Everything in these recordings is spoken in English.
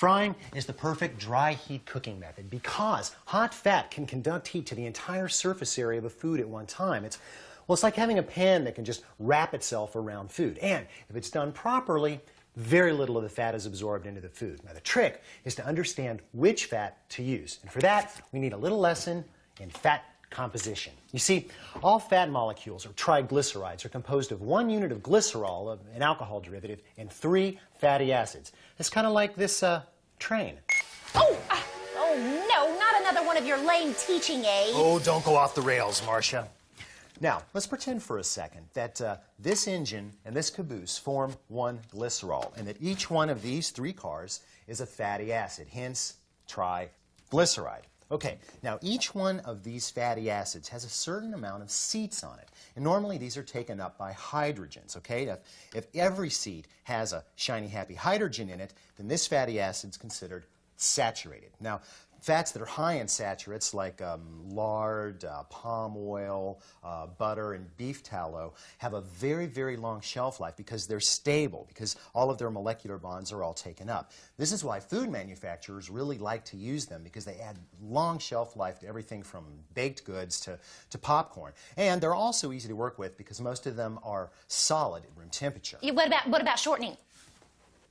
Frying is the perfect dry heat cooking method because hot fat can conduct heat to the entire surface area of a food at one time. It's like having a pan that can just wrap itself around food. And if it's done properly, very little of the fat is absorbed into the food. Now, the trick is to understand which fat to use. And for that, we need a little lesson in fat composition. You see, all fat molecules, or triglycerides, are composed of 1 unit of glycerol, an alcohol derivative, and 3 fatty acids. It's kind of like this train. Oh no, not another one of your lame teaching aids. Oh, don't go off the rails, Marcia. Now, let's pretend for a second that this engine and this caboose form one glycerol, and that each one of these 3 cars is a fatty acid, hence triglyceride. Okay, now each one of these fatty acids has a certain amount of seats on it, and normally these are taken up by hydrogens, okay? If every seat has a shiny, happy hydrogen in it, then this fatty acid is considered saturated. Now, fats that are high in saturates like lard, palm oil, butter, and beef tallow have a very, very long shelf life because they're stable, because all of their molecular bonds are all taken up. This is why food manufacturers really like to use them, because they add long shelf life to everything from baked goods to popcorn. And they're also easy to work with because most of them are solid at room temperature. Yeah, what about shortening?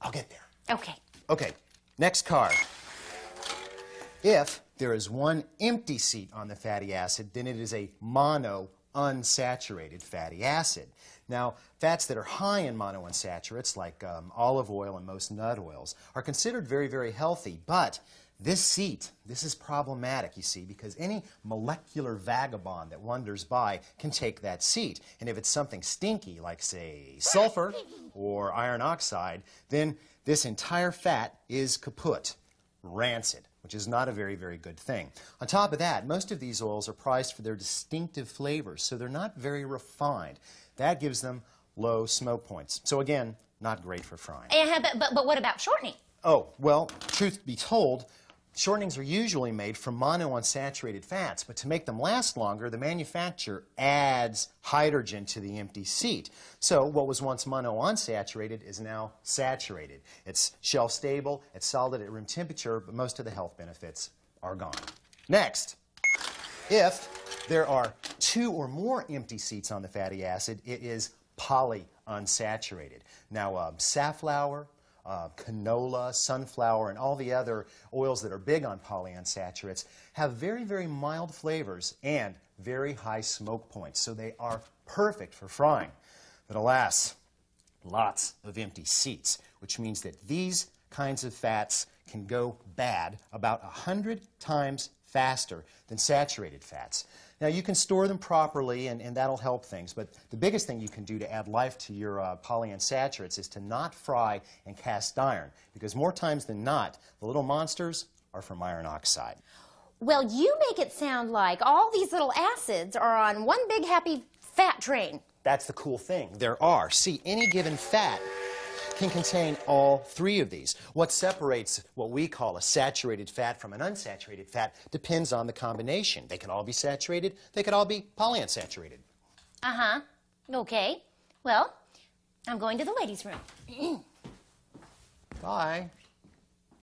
I'll get there. Okay. Okay, next card. If there is 1 empty seat on the fatty acid, then it is a mono-unsaturated fatty acid. Now, fats that are high in monounsaturates, like olive oil and most nut oils, are considered very, very healthy. But this seat, this is problematic, you see, because any molecular vagabond that wanders by can take that seat. And if it's something stinky, like, say, sulfur or iron oxide, then this entire fat is kaput, rancid, which is not a very, very good thing. On top of that, most of these oils are prized for their distinctive flavors, so they're not very refined. That gives them low smoke points. So again, not great for frying. But what about shortening? Oh, well, truth be told, shortenings are usually made from monounsaturated fats, but to make them last longer, the manufacturer adds hydrogen to the empty seat. So what was once monounsaturated is now saturated. It's shelf stable, it's solid at room temperature, but most of the health benefits are gone. Next, if there are 2 or more empty seats on the fatty acid, it is poly-unsaturated. Now, safflower, canola, sunflower, and all the other oils that are big on polyunsaturates have very, very mild flavors and very high smoke points, so they are perfect for frying. But alas, lots of empty seats, which means that these kinds of fats can go bad about 100 times faster than saturated fats. Now, you can store them properly, and that'll help things, but the biggest thing you can do to add life to your polyunsaturates is to not fry in cast iron, because more times than not, the little monsters are from iron oxide. Well, you make it sound like all these little acids are on one big happy fat train. That's the cool thing. There are. See, any given fat can contain all 3 of these. What separates what we call a saturated fat from an unsaturated fat depends on the combination. They could all be saturated, they could all be polyunsaturated. Uh-huh. Okay. Well, I'm going to the ladies' room. Bye.